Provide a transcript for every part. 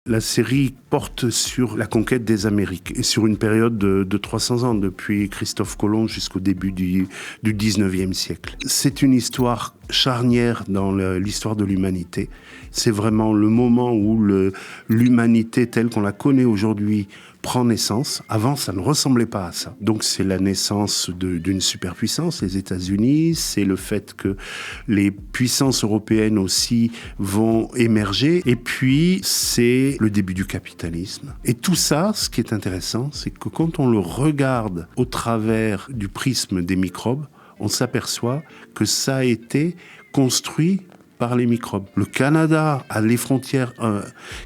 La série porte sur la conquête des Amériques et sur une période de 300 ans, depuis Christophe Colomb jusqu'au début du 19e siècle. C'est une histoire charnière dans l'histoire de l'humanité. C'est vraiment le moment où l'humanité telle qu'on la connaît aujourd'hui prend naissance. Avant, ça ne ressemblait pas à ça. Donc c'est la naissance d'une superpuissance, les États-Unis. C'est le fait que les puissances européennes aussi vont émerger. Et puis, c'est le début du capitalisme. Et tout ça, ce qui est intéressant, c'est que quand on le regarde au travers du prisme des microbes, on s'aperçoit que ça a été construit par les microbes. Le Canada a les frontières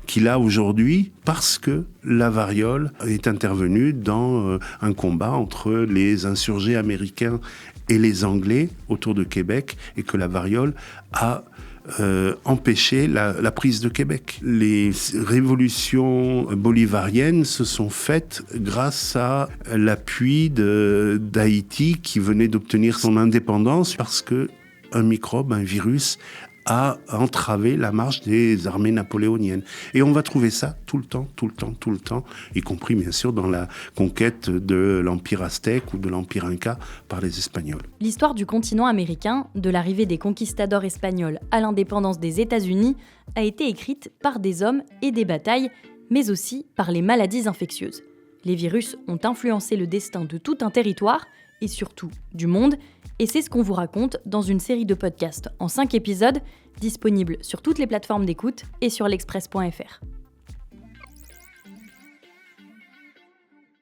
qu'il a aujourd'hui parce que la variole est intervenue dans un combat entre les insurgés américains et les Anglais autour de Québec, et que la variole a empêché la prise de Québec. Les révolutions bolivariennes se sont faites grâce à l'appui d'Haïti, qui venait d'obtenir son indépendance parce que un microbe, un virus, a entravé la marche des armées napoléoniennes. Et on va trouver ça tout le temps, y compris bien sûr dans la conquête de l'Empire aztèque ou de l'Empire inca par les Espagnols. L'histoire du continent américain, de l'arrivée des conquistadors espagnols à l'indépendance des États-Unis, a été écrite par des hommes et des batailles, mais aussi par les maladies infectieuses. Les virus ont influencé le destin de tout un territoire, et surtout du monde, et c'est ce qu'on vous raconte dans une série de podcasts en 5 épisodes, disponibles sur toutes les plateformes d'écoute et sur l'express.fr.